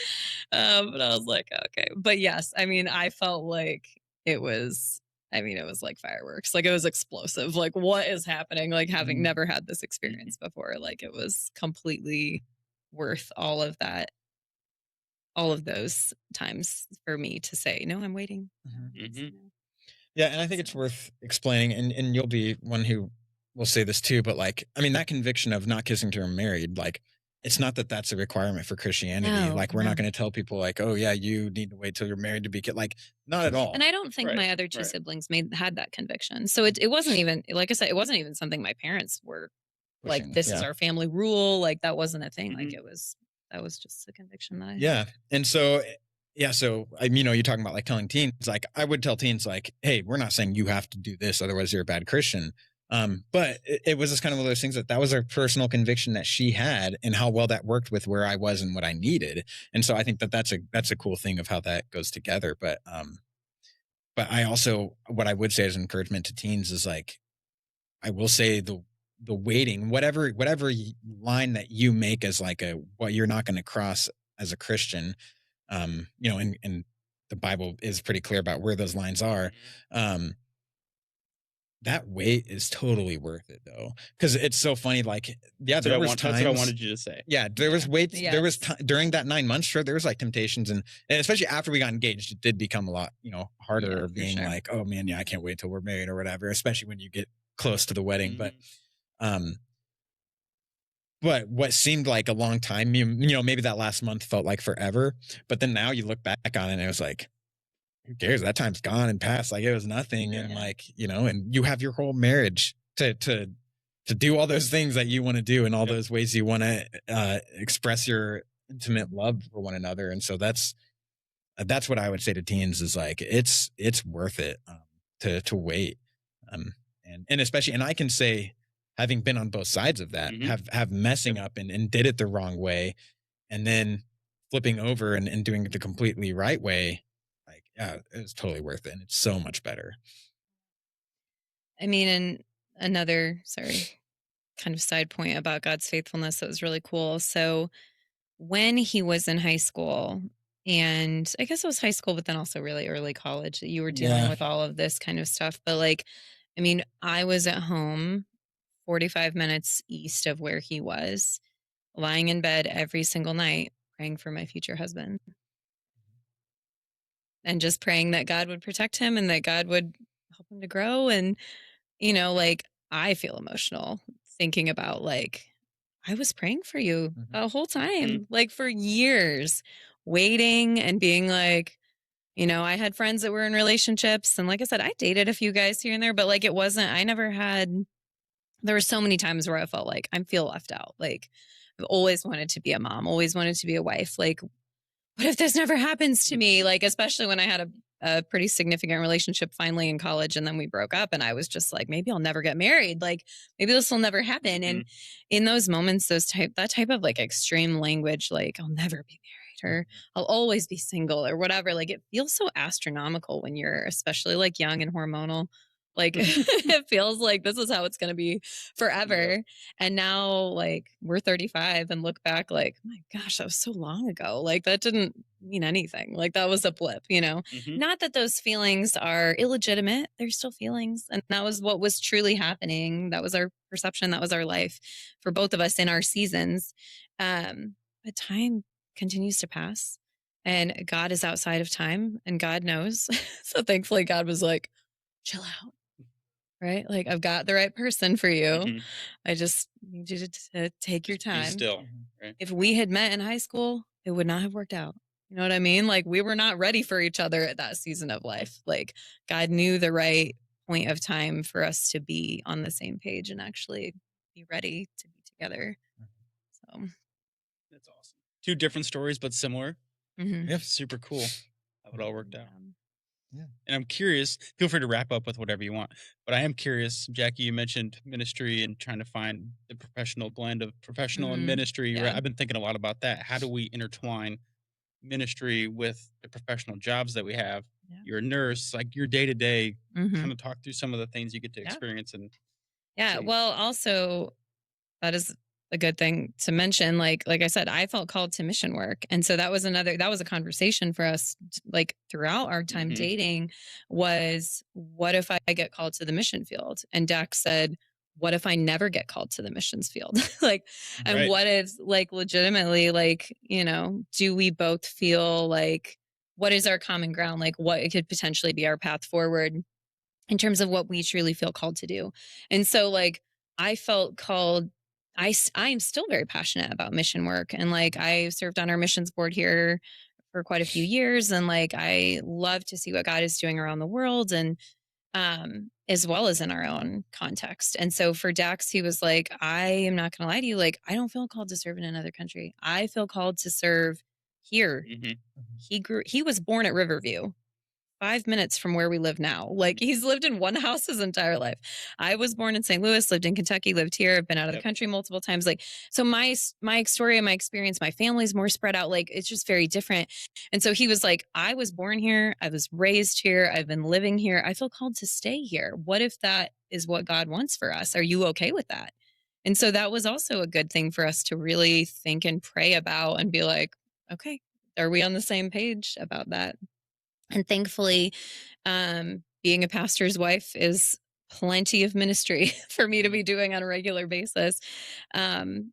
But I was like, okay. But yes, I mean, I felt like it was, I mean, it was like fireworks. Like it was explosive. Like what is happening? Like having never had this experience before. Like it was completely worth all of that, all of those times for me to say, no, I'm waiting. Yeah, and I think it's worth explaining, and you'll be one who will say this too, but like, I mean, that conviction of not kissing till you're married, like, it's not that that's a requirement for Christianity. No, Like, we're not no. going to tell people like, oh yeah, you need to wait till you're married to be like, not at all. And I don't think my other two siblings had that conviction. So it wasn't even, like I said, it wasn't even something my parents were Pushing, like, this is yeah. our family rule. Like that wasn't a thing. Like that was just a conviction that I had. Yeah. And so, yeah. So, you're talking about like telling teens, like I would tell teens like, hey, we're not saying you have to do this. Otherwise you're a bad Christian. But it was just kind of one of those things that was a personal conviction that she had and how well that worked with where I was and what I needed. And so I think that that's a cool thing of how that goes together. But I also, what I would say as encouragement to teens is like, I will say the waiting, whatever line that you make as like what you're not going to cross as a Christian, and the Bible is pretty clear about where those lines are. That wait is totally worth it though, because it's so funny. Like, yeah, there was times. That's what I wanted you to say. Yeah, there was waits. Yes. There was during that 9 months. Sure, there was like temptations, and especially after we got engaged, it did become a lot, harder. Yeah, being sure. like, oh man, yeah, I can't wait till we're married or whatever. Especially when you get close to the wedding, but what seemed like a long time, maybe that last month felt like forever. But then now you look back on it and it was like, who cares? That time's gone and passed. Like it was nothing. And like, and you have your whole marriage to do all those things that you want to do and all those ways you want to express your intimate love for one another. And so that's what I would say to teens is like, it's worth it to wait. And especially, and I can say, having been on both sides of that, have messing up and did it the wrong way, and then flipping over and doing it the completely right way, like, yeah, it was totally worth it. And it's so much better. I mean, and another, kind of side point about God's faithfulness that was really cool. So when he was in high school, and I guess it was high school, but then also really early college, that you were dealing with all of this kind of stuff. But like, I mean, I was at home 45 minutes east of where he was, lying in bed every single night, praying for my future husband. And just praying that God would protect him and that God would help him to grow. And, like I feel emotional thinking about like, I was praying for you the whole time, like for years, waiting and being like, I had friends that were in relationships. And like I said, I dated a few guys here and there, but like there were so many times where I felt like I feel left out. Like I've always wanted to be a mom, always wanted to be a wife. Like, what if this never happens to me? Like, especially when I had a pretty significant relationship finally in college and then we broke up and I was just like, maybe I'll never get married. Like, maybe this will never happen. And in those moments, that type of like extreme language, like I'll never be married or I'll always be single or whatever. Like it feels so astronomical when you're especially like young and hormonal. Like it feels like this is how it's going to be forever. And now like we're 35 and look back like, my gosh, that was so long ago. Like that didn't mean anything. Like that was a blip, Not that those feelings are illegitimate. They're still feelings. And that was what was truly happening. That was our perception. That was our life for both of us in our seasons. But time continues to pass and God is outside of time and God knows. So thankfully God was like, chill out. Right? Like I've got the right person for you. I just need you to take your time. Be still. Right? If we had met in high school, it would not have worked out. You know what I mean? Like we were not ready for each other at that season of life. Like God knew the right point of time for us to be on the same page and actually be ready to be together. So that's awesome. Two different stories, but similar. Yeah, super cool how it all worked out. Yeah. And I'm curious, feel free to wrap up with whatever you want, but I am curious, Jackie, you mentioned ministry and trying to find the professional blend of professional and ministry. Yeah. I've been thinking a lot about that. How do we intertwine ministry with the professional jobs that we have? Yeah. You're a nurse, like your day to day, kind of talk through some of the things you get to experience. And yeah, well, also that is a good thing to mention. Like I said, I felt called to mission work. And so that was a conversation for us, like throughout our time dating, was what if I get called to the mission field? And Dax said, what if I never get called to the missions field? Like, and Right. what if, like, legitimately, like, do we both feel like, what is our common ground? Like, what it could potentially be our path forward in terms of what we truly feel called to do. And so, like, I felt called. I am still very passionate about mission work, and like I served on our missions board here for quite a few years, and like I love to see what God is doing around the world, and as well as in our own context. And so for Dax, he was like, I am not going to lie to you, like I don't feel called to serve in another country. I feel called to serve here. He was born at Riverview, 5 minutes from where we live now. Like he's lived in one house his entire life. I was born in St. Louis, lived in Kentucky, lived here. I've been out of the country multiple times. Like, so my story and my experience, my family's more spread out. Like it's just very different. And so he was like, I was born here. I was raised here. I've been living here. I feel called to stay here. What if that is what God wants for us? Are you okay with that? And so that was also a good thing for us to really think and pray about and be like, okay, are we on the same page about that? And thankfully, being a pastor's wife is plenty of ministry for me to be doing on a regular basis. And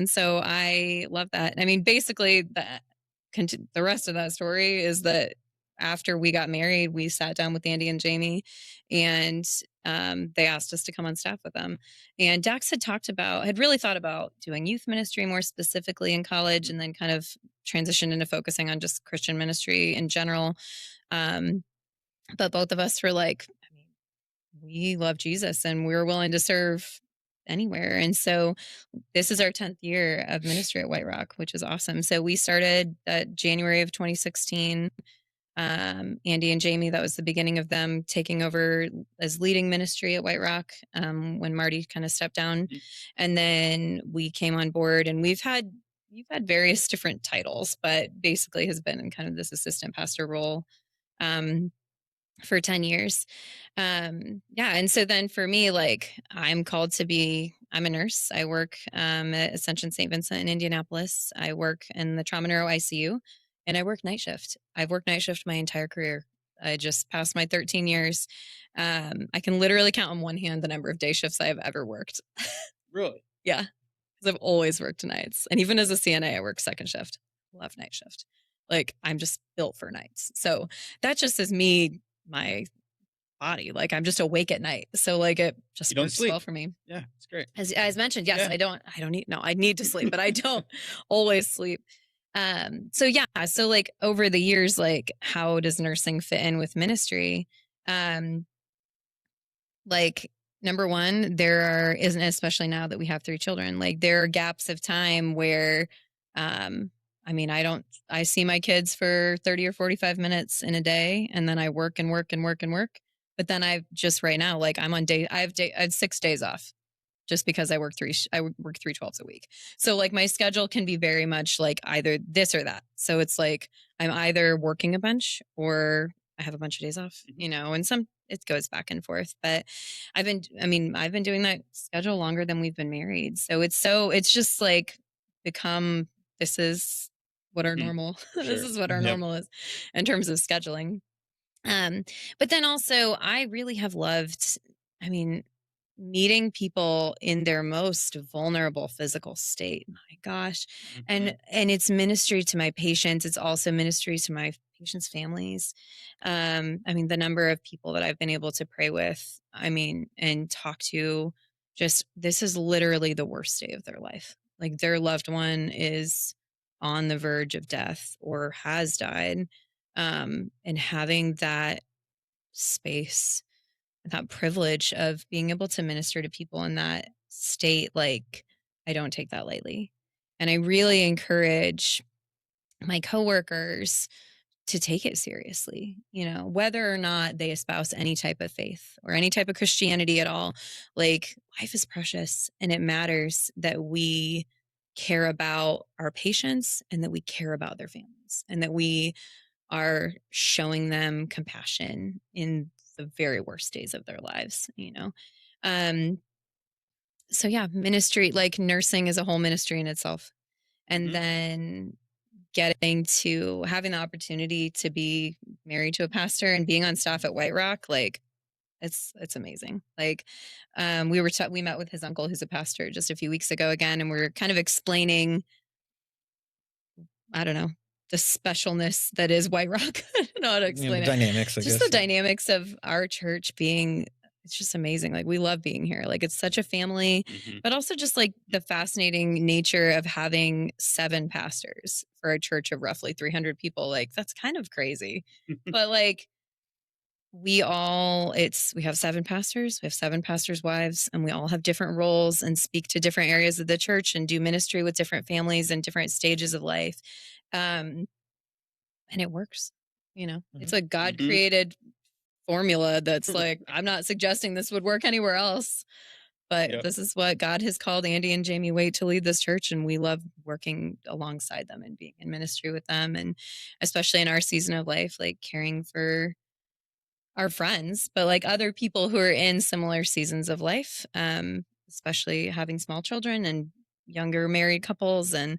so I love that. I mean, basically, the rest of that story is that after we got married, we sat down with Andy and Jamie, and they asked us to come on staff with them. And Dax had really thought about doing youth ministry more specifically in college, and then kind of transitioned into focusing on just Christian ministry in general. But both of us were like, I mean, we love Jesus and we're willing to serve anywhere. And so this is our 10th year of ministry at White Rock, which is awesome. So we started January of 2016. Andy and Jamie, that was the beginning of them taking over as leading ministry at White Rock when Marty kind of stepped down. And then we came on board, and you've had various different titles, but basically has been in kind of this assistant pastor role for 10 years. And so then for me, like I'm a nurse. I work at Ascension St. Vincent in Indianapolis. I work in the trauma neuro ICU, and I work night shift. I've worked night shift my entire career. I just passed my 13 years. I can literally count on one hand the number of day shifts I have ever worked. Really? Yeah, because I've always worked nights. And even as a CNA, I work second shift. Love night shift. Like I'm just built for nights. So that just is me, my body. Like I'm just awake at night. So like it just You don't works sleep. well for me. Yeah, it's great. As mentioned, yes, Yeah. I need to sleep, but I don't always sleep. So like over the years, like how does nursing fit in with ministry? Like number one, isn't, especially now that we have 3 children, like there are gaps of time where I see my kids for 30 or 45 minutes in a day, and then I work and work and work and work. But then I just right now, like I have 6 days off just because I work 3/12 a week. So like my schedule can be very much like either this or that. So it's like I'm either working a bunch or I have a bunch of days off, and it goes back and forth. But I've been doing that schedule longer than we've been married. So it's just like become, this is what our normal, this is what our normal is in terms of scheduling. But then also I really have loved, I mean, meeting people in their most vulnerable physical state. My gosh. And it's ministry to my patients. It's also ministry to my patients' families. The number of people that I've been able to pray with, and talk to, just this is literally the worst day of their life. Like their loved one is on the verge of death or has died. And having that space, that privilege of being able to minister to people in that state, like I don't take that lightly. And I really encourage my coworkers to take it seriously, whether or not they espouse any type of faith or any type of Christianity at all. Like life is precious, and it matters that we care about our patients and that we care about their families and that we are showing them compassion in the very worst days of their lives. Um, So yeah, ministry, like nursing is a whole ministry in itself. And Mhm. then getting to having the opportunity to be married to a pastor and being on staff at White Rock, like it's amazing. Like we met with his uncle who's a pastor just a few weeks ago again, and we are kind of explaining, I don't know, the specialness that is White Rock. I don't know how to You know, the explain it. dynamics, I Just the guess. Yeah. dynamics of our church being, it's just amazing. Like we love being here. Like it's such a family, Mhm. but also just like the fascinating nature of having 7 pastors for a church of roughly 300 people. Like that's kind of crazy. But like we have 7 pastors, we have 7 pastors' wives, and we all have different roles and speak to different areas of the church and do ministry with different families and different stages of life. Um, and it works. You know, it's Mhm. a God Mhm. created formula that's like, I'm not suggesting this would work anywhere else, but Yep. this is what God has called Andy and Jamie Waite to lead this church. And we love working alongside them and being in ministry with them. And especially in our season of life, like caring for our friends, but like other people who are in similar seasons of life, especially having small children and younger married couples. And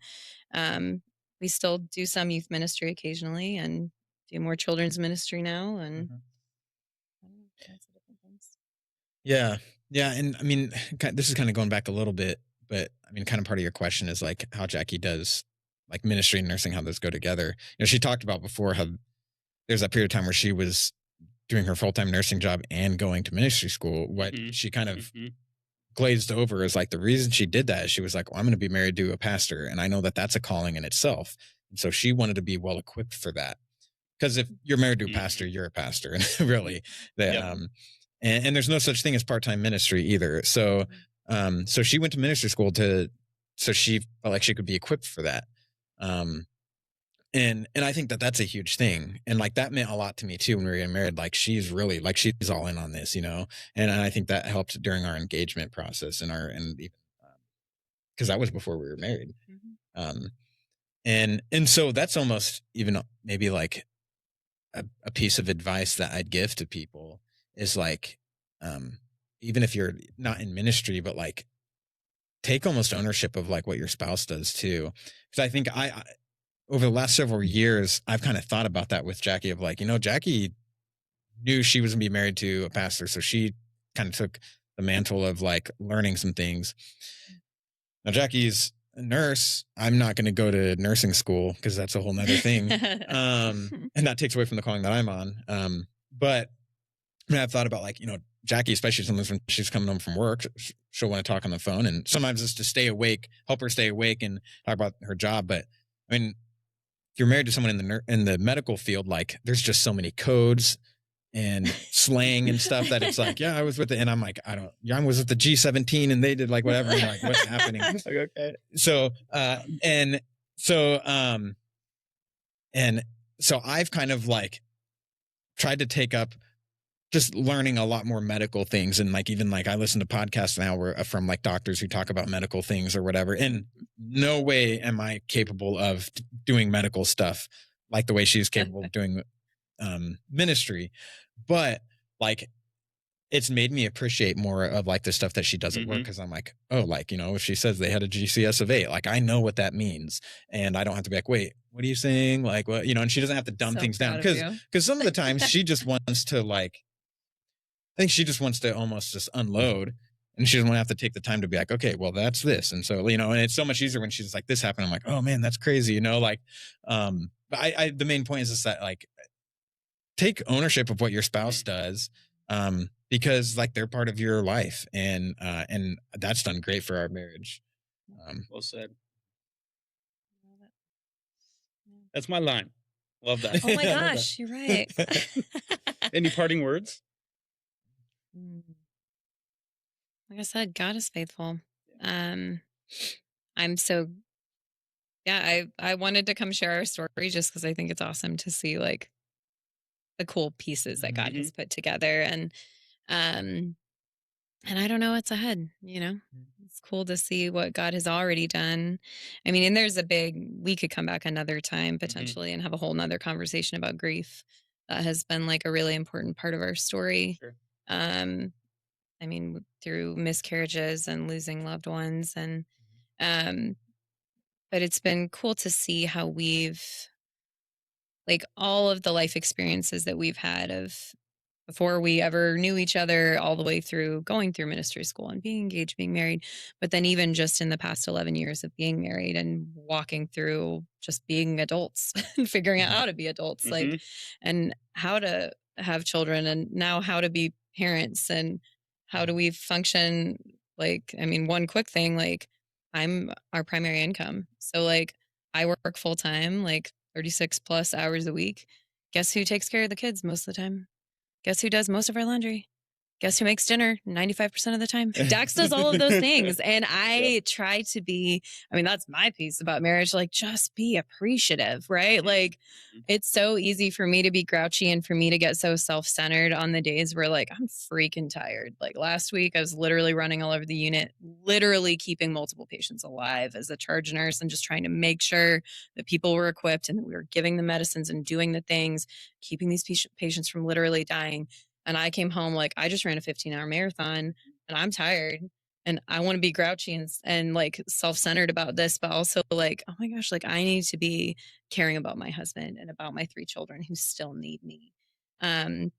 um, we still do some youth ministry occasionally and do more children's ministry now. And Mhm. I don't know, lots of different things. Yeah. Yeah. And I mean, this is kind of going back a little bit, but I mean, kind of part of your question is like how Jackie does like ministry and nursing, how those go together. You know, she talked about before how there's that period of time where she was doing her full time nursing job and going to ministry school. What Mhm. she kind of Mhm. glazed over is like the reason she did that is she was like, well, I'm going to be married to a pastor. And I know that that's a calling in itself. And so she wanted to be well equipped for that. Because if you're married to a pastor, Mhm. you're a pastor. And really, the, Yep. and there's no such thing as part time ministry either. So, so she went to ministry school so she felt like she could be equipped for that. Um, and I think that that's a huge thing, and like that meant a lot to me too when we were getting married. Like she's really like she's all in on this, you know, and I think that helped during our engagement process and even because that was before we were married. Mhm. Um, and so that's almost even maybe like a piece of advice that I'd give to people is like, um, even if you're not in ministry, but like take almost ownership of like what your spouse does too. Because I think I over the last several years, I've kind of thought about that with Jackie of like, you know, Jackie knew she was gonna be married to a pastor, so she kind of took the mantle of like learning some things. Now Jackie's a nurse. I'm not gonna go to nursing school because that's a whole nother thing. And that takes away from the calling that I'm on. But I mean, I've thought about like, you know, Jackie, especially sometimes when she's coming home from work, she'll want to talk on the phone. And sometimes it's to stay awake, help her stay awake and talk about her job. But I mean, if you're married to someone in in the medical field, like there's just so many codes and slang and stuff that it's like, yeah, I was with it. And I'm like, I don't, yeah, I was with the G17 and they did like whatever. And you're like, what's happening? Like, okay. So, so, and so I've kind of like tried to take up just learning a lot more medical things and like even like I listen to podcasts now where from like doctors who talk about medical things or whatever and no way am I capable of doing medical stuff like the way she's capable of doing ministry, but like it's made me appreciate more of like the stuff that she does at work Mhm. because I'm like, oh, like, you know, if she says they had a GCS of 8, like I know what that means. And I don't have to be like, wait, what are you saying? Like, what, you know, and she doesn't have to dumb So things down proud of you. because some of the times she just wants to like, I think she just wants to almost just unload and she doesn't want to have to take the time to be like, okay, well, that's this. And so, you know, and it's so much easier when she's like, this happened. I'm like, oh man, that's crazy. You know, like, but the main point is just that like, take ownership of what your spouse does because like they're part of your life and that's done great for our marriage. Well said. Love it. Yeah. That's my line. Love that. Oh my I love gosh, you're right. Any parting words? Mm. Like I said, God is faithful. Um, I'm so yeah, I wanted to come share our story just because I think it's awesome to see like the cool pieces that God Mhm. has put together um and I don't know what's ahead, you know. It's cool to see what God has already done. I mean, and there's a big we could come back another time Mhm. potentially and have a whole nother conversation about grief. That has been like a really important part of our story. Sure. Um I mean, through miscarriages and losing loved ones. And, um, but it's been cool to see how we've, like, all of the life experiences that we've had of before we ever knew each other, all the way through going through ministry school and being engaged, being married. But then, even just in the past 11 years of being married and walking through just being adults and figuring out Mhm. how to be adults, like, Mhm. and how to have children, and now how to be parents, and how do Mhm. we function. Like, I mean, one quick thing, like, I'm our primary income. So, like, I work full time, like 36 plus hours a week. Guess who takes care of the kids most of the time? Guess who does most of our laundry? Guess who makes dinner 95% of the time? Dax does all of those things. And Yep. I try to be, I mean, that's my piece about marriage. Like, just be appreciative, right? Like, Mhm. it's so easy for me to be grouchy and for me to get so self centered on the days where, like, I'm freaking tired. Like, last week, I was literally running all over the unit, literally keeping multiple patients alive as a charge nurse and just trying to make sure that people were equipped and that we were giving the medicines and doing the things, keeping these patients from literally dying. And I came home like, I just ran a 15-hour marathon and I'm tired and I want to be grouchy and like self-centered about this, but also like, oh my gosh, like, I need to be caring about my husband and about my 3 children who still need me. Um,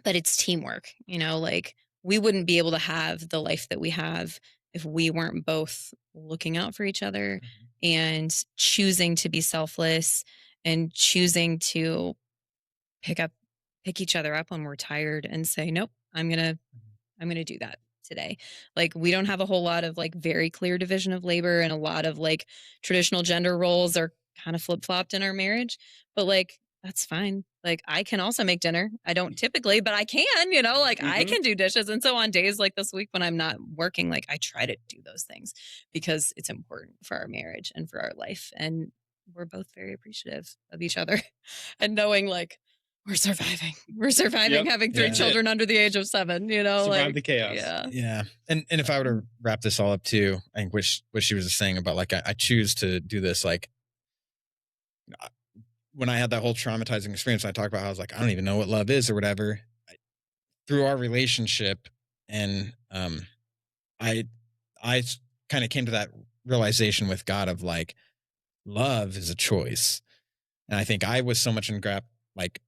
but it's teamwork, like, we wouldn't be able to have the life that we have if we weren't both looking out for each other Mhm. and choosing to be selfless and choosing to pick up pick each other up when we're tired and say, "Nope, I'm going to do that today." Like, we don't have a whole lot of like very clear division of labor, and a lot of like traditional gender roles are kind of flip-flopped in our marriage, but like, that's fine. Like, I can also make dinner. I don't typically, but I can, like, I Mhm. can do dishes. And so on days like this week when I'm not working, like, I try to do those things because it's important for our marriage and for our life. And we're both very appreciative of each other and knowing, like, we're surviving. We're surviving Yep. having 3 Yeah. That's it. children under the age of 7, Survive like, the chaos. yeah. Yeah. And if I were to wrap this all up too, I think what she was saying about, like, I choose to do this, like, I- when I had that whole traumatizing experience, I talked about how I was like, I don't even know what love is or whatever. Through our relationship, and I I kind of came to that realization with God of, like, love is a choice. And I think I was so much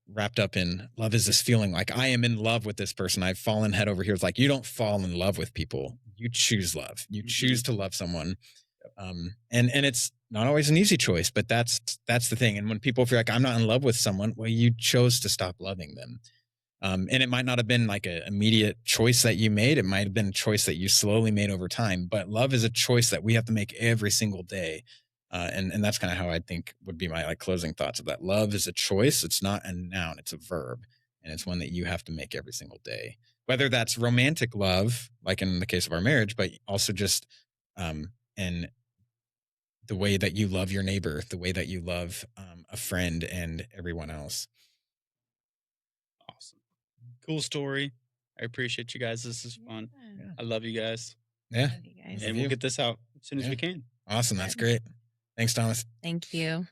wrapped up in love is this feeling like I am in love with this person. I've fallen head over here. It's like, you don't fall in love with people. You choose love. You Mhm. choose to love someone. And it's not always an easy choice, but that's the thing. And when people feel like I'm not in love with someone, well, you chose to stop loving them. And it might not have been like an immediate choice that you made. It might have been a choice that you slowly made over time. But love is a choice that we have to make every single day. And that's kind of how I think would be my, like, closing thoughts of that. Love is a choice. It's not a noun. It's a verb, and it's one that you have to make every single day. Whether that's romantic love, like in the case of our marriage, but also just in the way that you love your neighbor, the way that you love a friend and everyone else. Awesome. Cool story. I appreciate you guys. This is fun. Yeah. Yeah. I love you guys. Yeah. Love you guys. Love And we'll you. get this out as soon as Yeah. we can. Awesome. Yeah. That's great. Thanks, Thomas. Thank you.